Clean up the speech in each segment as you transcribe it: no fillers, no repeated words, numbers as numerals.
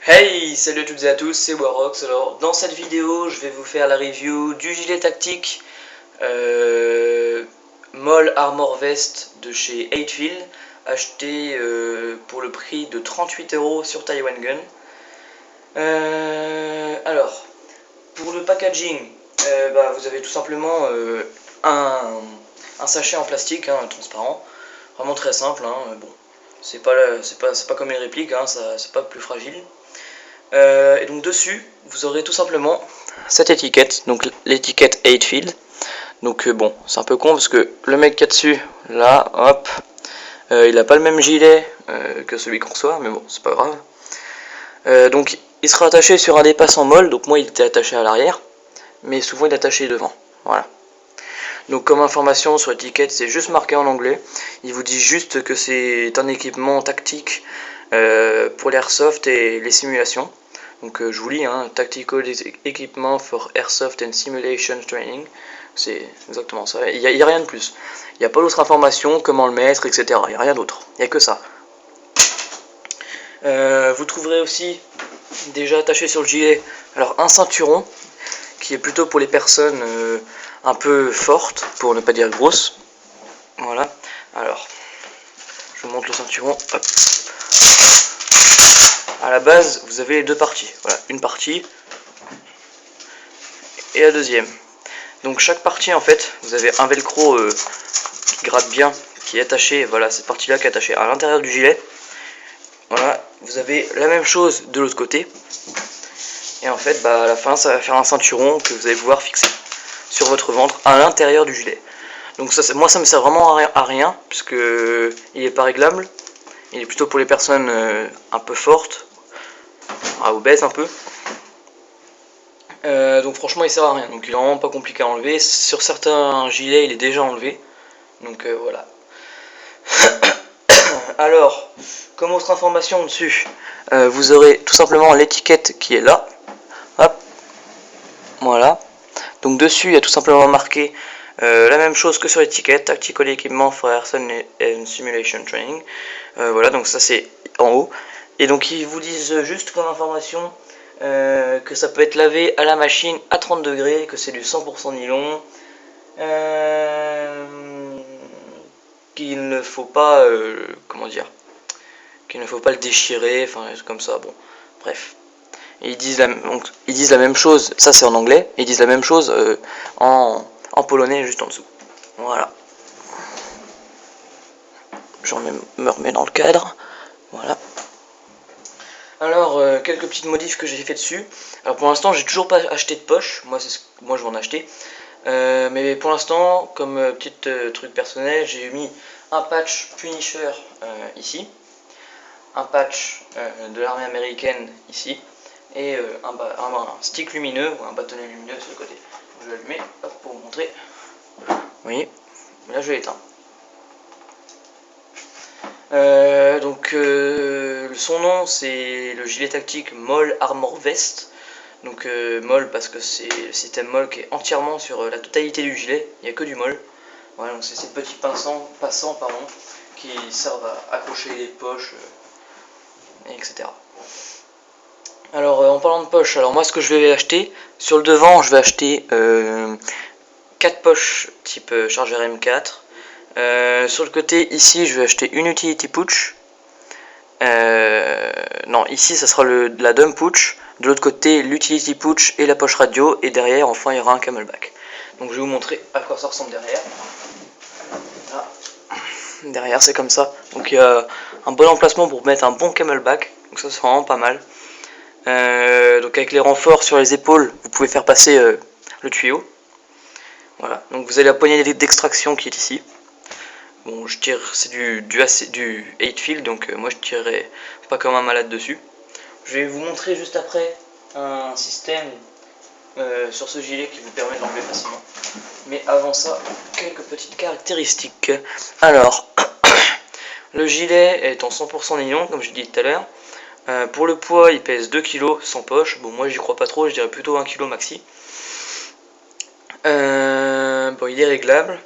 Hey, salut à toutes et à tous, c'est Warox. Alors, dans cette vidéo, je vais vous faire la review du gilet tactique Mole Armor Vest de chez 8Field, acheté pour le prix de 38 € sur Taiwan Gun. Alors, pour le packaging, vous avez tout simplement un sachet en plastique transparent, vraiment très simple. Bon, c'est pas comme une réplique, c'est pas plus fragile. Et donc dessus, vous aurez tout simplement cette étiquette, donc l'étiquette 8Field. Donc bon, c'est un peu con parce que le mec qui est dessus, là, hop, il a pas le même gilet que celui qu'on reçoit, mais bon, c'est pas grave. Donc il sera attaché sur un dépassant molle, donc moi il était attaché à l'arrière, mais souvent il est attaché devant, voilà. Donc comme information sur l'étiquette, c'est juste marqué en anglais, il vous dit juste que c'est un équipement tactique pour l'airsoft et les simulations. Donc je vous lis, Tactical Equipment for Airsoft and Simulation Training. C'est exactement ça, il n'y a rien de plus. Il n'y a pas d'autres informations, comment le mettre, etc. Il n'y a rien d'autre, il n'y a que ça. Vous trouverez aussi déjà attaché sur le gilet alors un ceinturon qui est plutôt pour les personnes un peu fortes, pour ne pas dire grosses. Voilà, alors je vous montre le ceinturon. Hop. À la base, vous avez les deux parties. Voilà, une partie et la deuxième. Donc chaque partie, en fait, vous avez un velcro qui gratte bien, qui est attaché. Voilà, cette partie-là qui est attachée à l'intérieur du gilet. Voilà, vous avez la même chose de l'autre côté. Et en fait, à la fin, ça va faire un ceinturon que vous allez pouvoir fixer sur votre ventre à l'intérieur du gilet. Donc ça, moi, ça me sert vraiment à rien, puisque il n'est pas réglable. Il est plutôt pour les personnes un peu fortes, obèses un peu. Donc franchement il sert à rien, donc il est vraiment pas compliqué à enlever. Sur certains gilets il est déjà enlevé, donc voilà. Alors, comme autre information dessus, vous aurez tout simplement l'étiquette qui est là. Hop, voilà. Donc dessus il y a tout simplement marqué la même chose que sur l'étiquette, Tactical Equipment for Airsoft and Simulation Training. Voilà, donc ça c'est en haut. Et donc ils vous disent juste comme information que ça peut être lavé à la machine à 30 degrés, que c'est du 100% nylon, qu'il ne faut pas, qu'il ne faut pas le déchirer, enfin comme ça, bon, bref. Et ils disent la même chose, ça c'est en anglais, et ils disent la même chose en polonais juste en dessous. Voilà. Me remets dans le cadre, voilà. Alors, quelques petites modifs que j'ai fait dessus. Alors pour l'instant, j'ai toujours pas acheté de poche. Moi je vais en acheter. Mais pour l'instant, comme petit truc personnel, j'ai mis un patch Punisher ici, un patch de l'armée américaine ici, et un stick lumineux ou un bâtonnet lumineux sur le côté. Je vais l'allumer pour vous montrer. Vous voyez, là je l'éteins. Son nom c'est le gilet tactique Mole Armor Vest. Donc Mole parce que c'est le système Mole qui est entièrement sur la totalité du gilet, il n'y a que du Mole. Voilà, donc c'est ces petits passants qui servent à accrocher les poches, etc. Alors en parlant de poches, alors moi ce que je vais acheter, sur le devant je vais acheter 4 poches type chargeur M4. Sur le côté ici je vais acheter une utility pouch. Non, ici ça sera la dump pouch. De l'autre côté l'utility pouch et la poche radio. Et derrière enfin il y aura un camelback. Donc je vais vous montrer à quoi ça ressemble derrière. Là. Derrière c'est comme ça. Donc il y a un bon emplacement pour mettre un bon camelback. Donc ça c'est vraiment pas mal. Donc avec les renforts sur les épaules vous pouvez faire passer le tuyau. Voilà, donc vous avez la poignée d'extraction qui est ici. Bon, je tire, c'est du 8Field, donc moi je tirerai pas comme un malade dessus. Je vais vous montrer juste après un système sur ce gilet qui vous permet d'enlever facilement. Mais avant ça, quelques petites caractéristiques. Alors, le gilet est en 100% nylon, comme je l'ai dit tout à l'heure. Pour le poids, il pèse 2 kg sans poche. Bon, moi j'y crois pas trop, je dirais plutôt 1 kg maxi. Bon, il est réglable.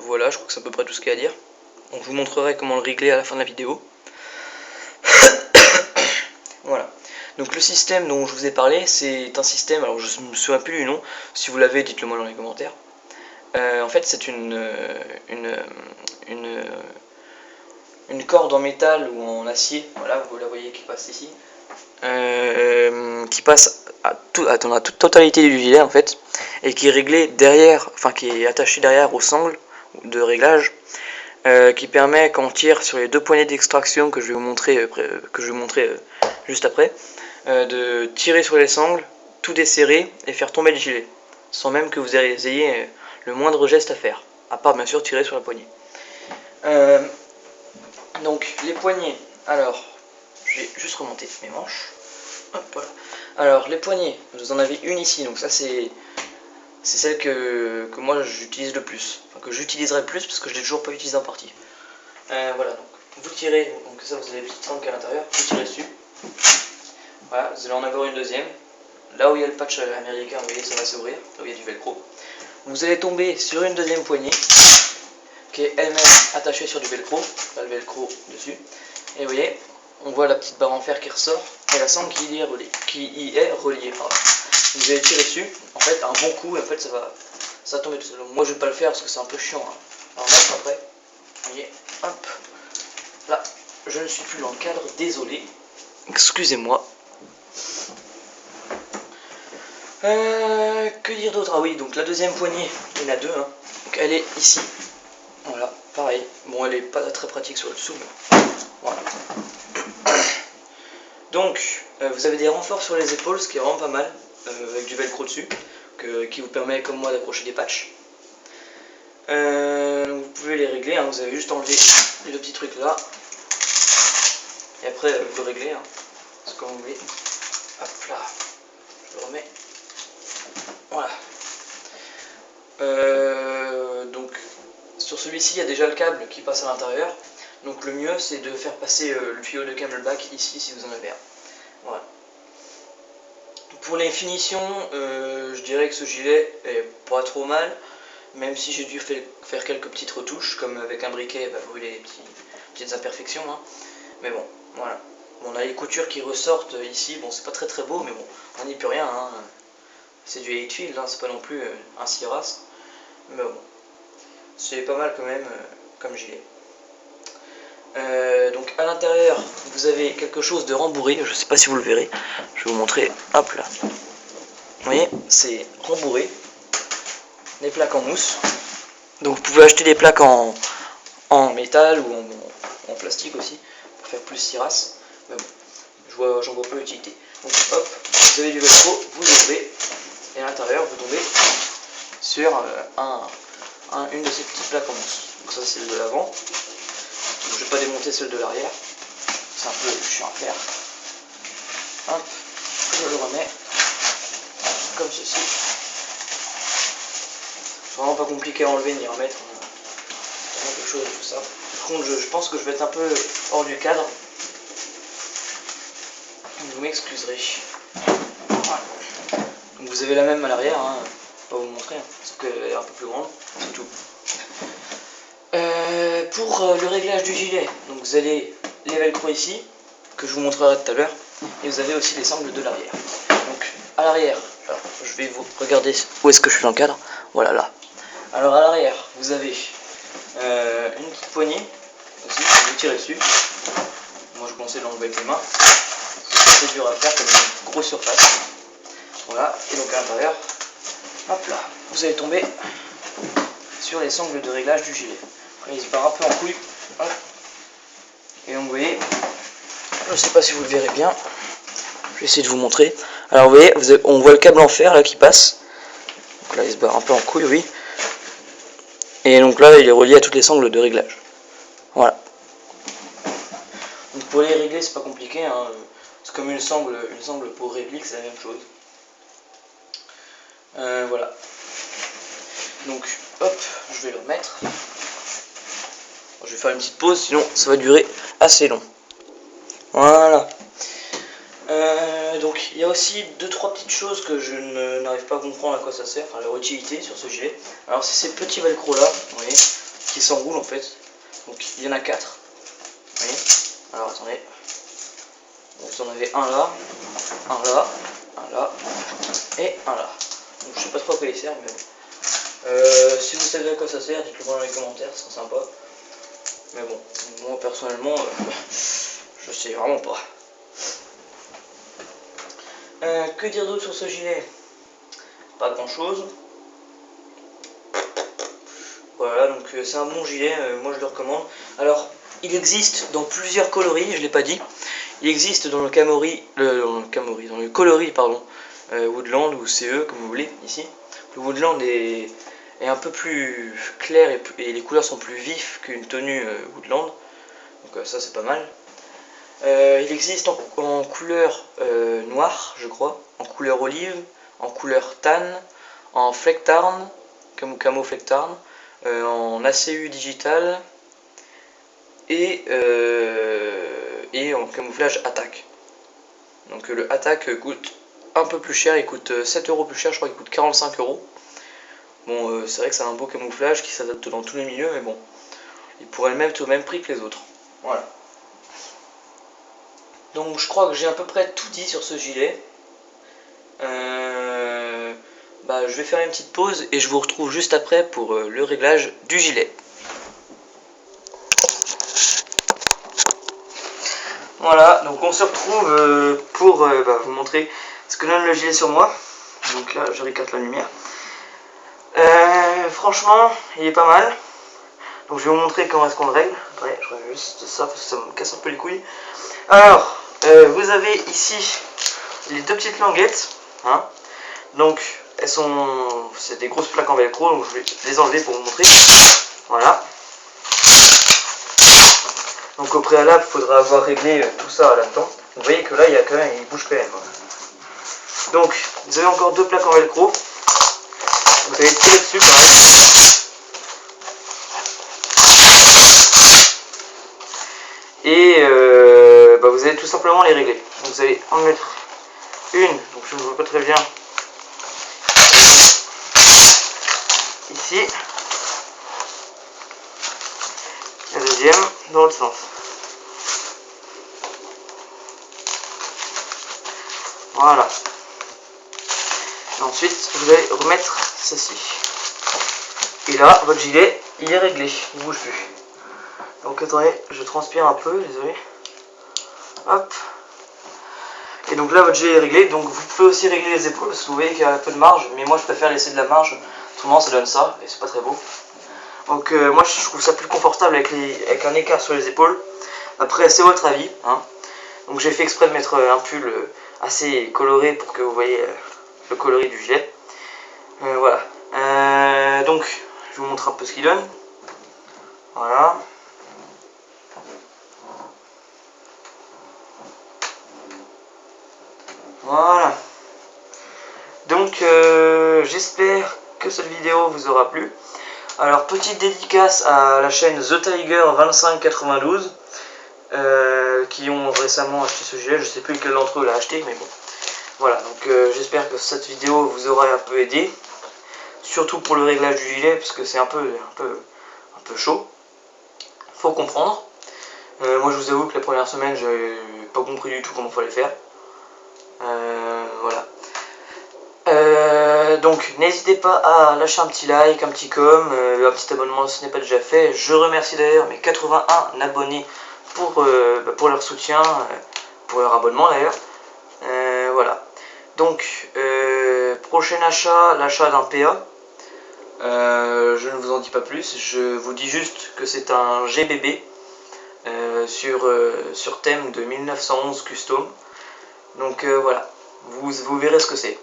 Voilà, je crois que c'est à peu près tout ce qu'il y a à dire. Donc je vous montrerai comment le régler à la fin de la vidéo. Donc le système dont je vous ai parlé, c'est un système, alors je ne me souviens plus du nom, si vous l'avez dites-le moi dans les commentaires. En fait c'est une corde en métal ou en acier, voilà vous la voyez qui passe ici, qui passe dans la toute totalité du gilet en fait, et qui est réglé derrière, enfin qui est attaché derrière au sangle de réglage, qui permet quand on tire sur les deux poignées d'extraction que je vais vous montrer, juste après, de tirer sur les sangles, tout desserrer et faire tomber le gilet, sans même que vous ayez le moindre geste à faire, à part bien sûr tirer sur la poignée. Donc les poignées, alors je vais juste remonter mes manches. Hop, voilà. Alors les poignées, vous en avez une ici, donc ça c'est celle que moi j'utilise le plus, enfin que j'utiliserai le plus parce que je l'ai toujours pas utilisé en partie. Voilà, donc vous tirez, donc ça vous avez les petites sangles à l'intérieur, vous tirez dessus. Voilà, vous allez en avoir une deuxième. Là où il y a le patch américain, vous voyez, ça va s'ouvrir, là où il y a du velcro. Vous allez tomber sur une deuxième poignée, qui est elle-même attachée sur du velcro, là le velcro dessus. Et vous voyez, on voit la petite barre en fer qui ressort, et la sangle qui y est reliée. Pardon. Vous allez tirer dessus, en fait un bon coup, et en fait ça va tomber tout seul. Donc, moi je vais pas le faire parce que c'est un peu chiant. Hein. Alors là, après, vous voyez, hop, là, je ne suis plus dans le cadre, désolé, excusez-moi. Que dire d'autre? Ah oui, donc la deuxième poignée, il y en a deux, hein. Donc elle est ici, voilà, pareil. Bon, elle est pas très pratique sur le dessous, mais voilà. Donc, vous avez des renforts sur les épaules, ce qui est vraiment pas mal, avec du velcro dessus, qui vous permet, comme moi, d'accrocher des patchs. Vous pouvez les régler, hein, vous avez juste enlevé les deux petits trucs là, et après vous le réglez, hein, c'est comme vous voulez. Hop là, je le remets. Voilà. Donc sur celui-ci il y a déjà le câble qui passe à l'intérieur, donc le mieux c'est de faire passer le tuyau de camelback ici si vous en avez un. Voilà. Pour les finitions, je dirais que ce gilet est pas trop mal, même si j'ai dû faire quelques petites retouches, comme avec un briquet, vous voyez les petites imperfections, hein. Mais bon, voilà. Bon, on a les coutures qui ressortent ici, bon c'est pas très beau, mais bon, on n'y peut rien, hein. C'est du 8 field, hein, c'est pas non plus un Siras, mais bon, c'est pas mal quand même comme gilet. Donc à l'intérieur, vous avez quelque chose de rembourré, je sais pas si vous le verrez, je vais vous montrer, hop là. Vous voyez, c'est rembourré, des plaques en mousse. Donc vous pouvez acheter des plaques en métal ou en plastique aussi, pour faire plus Siras, mais bon, j'en vois pas l'utilité. Donc hop, vous avez du velcro, vous ouvrez, et à l'intérieur vous tombez sur une de ces petites plaques en mousse. Donc ça c'est celle de l'avant. Je vais pas démonter celle de l'arrière, c'est un peu chiant à faire. Hop, je le remets comme ceci. C'est vraiment pas compliqué à enlever ni à remettre. C'est vraiment quelque chose de tout ça. Par contre je pense que je vais être un peu hors du cadre. Vous m'excuserez. Voilà. Donc vous avez la même à l'arrière, hein. Je vais pas vous montrer, hein. Sauf qu'elle est un peu plus grande, c'est tout. Pour le réglage du gilet, donc vous avez les velcro ici, que je vous montrerai tout à l'heure, et vous avez aussi les sangles de l'arrière. Donc à l'arrière, alors je vais vous regarder où est-ce que je suis dans le cadre, voilà là. Alors à l'arrière, vous avez une petite poignée, aussi, vous tirez dessus. Moi je conseille de l'enlever avec les mains, c'est dur à faire comme une grosse surface. Voilà, et donc à l'intérieur, hop là, vous allez tomber sur les sangles de réglage du gilet. Après, il se barre un peu en couille. Hop. Et donc vous voyez, je ne sais pas si vous le verrez bien, je vais essayer de vous montrer. Alors vous voyez, on voit le câble en fer là qui passe. Donc là il se barre un peu en couille, oui. Et donc là il est relié à toutes les sangles de réglage. Voilà. Donc pour les régler c'est pas compliqué, hein. C'est comme une sangle pour réplique, c'est la même chose. Voilà. Donc hop, je vais le remettre. Je vais faire une petite pause, sinon ça va durer assez long. Voilà. Donc il y a aussi 2-3 petites choses que je n'arrive pas à comprendre à quoi ça sert, enfin leur utilité sur ce gilet. Alors c'est ces petits velcro là, vous voyez, qui s'enroulent en fait. Donc il y en a 4. Vous voyez. Alors attendez. Vous en avez un là, un là, un là et un là. Donc, je sais pas trop à quoi il sert, mais bon. Si vous savez à quoi ça sert, dites-le moi dans les commentaires, ce serait sympa. Mais bon, moi personnellement, je sais vraiment pas. Que dire d'autre sur ce gilet? Pas grand chose. Voilà, donc c'est un bon gilet, moi je le recommande. Alors, il existe dans plusieurs coloris, je l'ai pas dit. Il existe dans le dans le coloris, pardon, Woodland ou CE, comme vous voulez, ici. Le Woodland est un peu plus clair et les couleurs sont plus vives qu'une tenue Woodland. Donc ça c'est pas mal. Il existe en couleur noire, je crois, en couleur olive, en couleur tan, en flectarn, camo flectarn, en ACU digital et en camouflage attaque. Donc le attaque coûte un peu plus cher, il coûte 7 € plus cher, je crois qu'il coûte 45 €. Bon, c'est vrai que c'est un beau camouflage qui s'adapte dans tous les milieux, mais bon, il pourrait le mettre au même prix que les autres. Voilà. Donc je crois que j'ai à peu près tout dit sur ce gilet. Je vais faire une petite pause et je vous retrouve juste après pour le réglage du gilet. Voilà, donc on se retrouve pour vous montrer ce que donne le gilet sur moi. Donc là, je récarte la lumière. Franchement, il est pas mal. Donc je vais vous montrer comment est-ce qu'on le règle. Attendez, je regarde juste ça parce que ça me casse un peu les couilles. Alors, vous avez ici les deux petites languettes. Hein. Donc, c'est des grosses plaques en velcro, donc je vais les enlever pour vous montrer. Voilà. Donc au préalable, il faudra avoir réglé tout ça là-dedans. Vous voyez que là, il bouge quand même. Donc, vous avez encore deux plaques en velcro. Vous allez tirer dessus pareil. Et vous allez tout simplement les régler. Donc vous allez en mettre une, donc je ne vois pas très bien, ici. La deuxième dans l'autre sens. Voilà. Et ensuite, vous allez remettre ceci. Et là, votre gilet, il est réglé, il ne bouge plus. Donc attendez, je transpire un peu, désolé. Hop. Et donc là, votre gilet est réglé. Donc vous pouvez aussi régler les épaules parce que vous voyez qu'il y a un peu de marge. Mais moi, je préfère laisser de la marge. Autrement, ça donne ça et c'est pas très beau. Donc moi, je trouve ça plus confortable avec un écart sur les épaules. Après, c'est votre avis. Hein. Donc j'ai fait exprès de mettre un pull assez coloré pour que vous voyez le coloris du gilet. Voilà. Donc, je vous montre un peu ce qu'il donne. Voilà. Voilà. Donc j'espère que cette vidéo vous aura plu. Alors petite dédicace à la chaîne The Tiger 2592 qui ont récemment acheté ce gilet. Je sais plus lequel d'entre eux l'a acheté, mais bon. Voilà, donc j'espère que cette vidéo vous aura un peu aidé. Surtout pour le réglage du gilet, parce que c'est un peu chaud. Faut comprendre. Moi je vous avoue que la première semaine j'ai pas compris du tout comment il fallait faire. Voilà. Donc n'hésitez pas à lâcher un petit like, un petit un petit abonnement si ce n'est pas déjà fait. Je remercie d'ailleurs mes 81 abonnés pour leur soutien, pour leur abonnement d'ailleurs. Voilà. Donc prochain achat, l'achat d'un PA. Je ne vous en dis pas plus, je vous dis juste que c'est un GBB sur thème de 1911 custom. Donc voilà, vous verrez ce que c'est.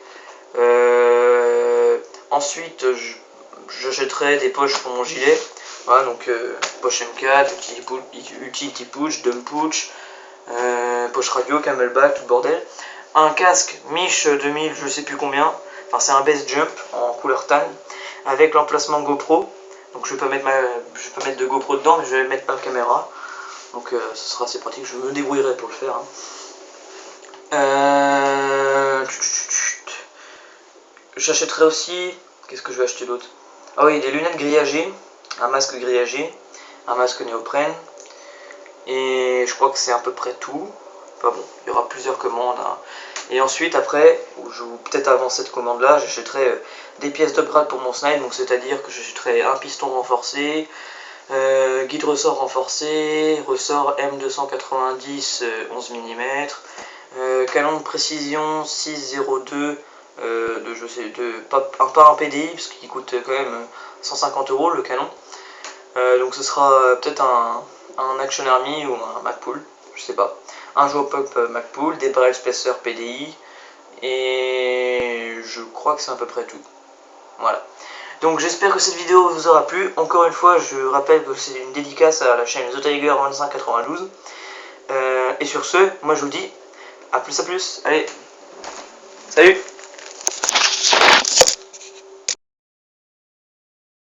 Ensuite, j'achèterai des poches pour mon gilet. Voilà, donc poche M4, utility pouch, dump pouch, poche radio, camelback, tout bordel. Un casque Mich 2000, je sais plus combien. Enfin, c'est un base jump en couleur tan avec l'emplacement GoPro. Donc je vais pas mettre de GoPro dedans, mais je vais mettre ma caméra. Donc ce sera assez pratique. Je me débrouillerai pour le faire. Hein. J'achèterai aussi, qu'est-ce que je vais acheter d'autre? Ah oui, des lunettes grillagées, un masque grillagé, un masque néoprène, et je crois que c'est à peu près tout. Enfin bon, il y aura plusieurs commandes. Hein. Et ensuite, après, peut-être avant cette commande-là, j'achèterai des pièces d'upgrade pour mon snipe. Donc c'est-à-dire que j'achèterai un piston renforcé, guide ressort renforcé, ressort M290 11 mm, canon de précision 602 pas un PDI parce qu'il coûte quand même 150 € le canon. Donc ce sera peut-être un Action Army ou un Magpul, je sais pas. Un joueur pop Magpul, des barrel spacers PDI, et je crois que c'est à peu près tout. Voilà. Donc j'espère que cette vidéo vous aura plu. Encore une fois, je rappelle que c'est une dédicace à la chaîne The Tiger 2592. Et sur ce, moi je vous dis à plus, allez, salut.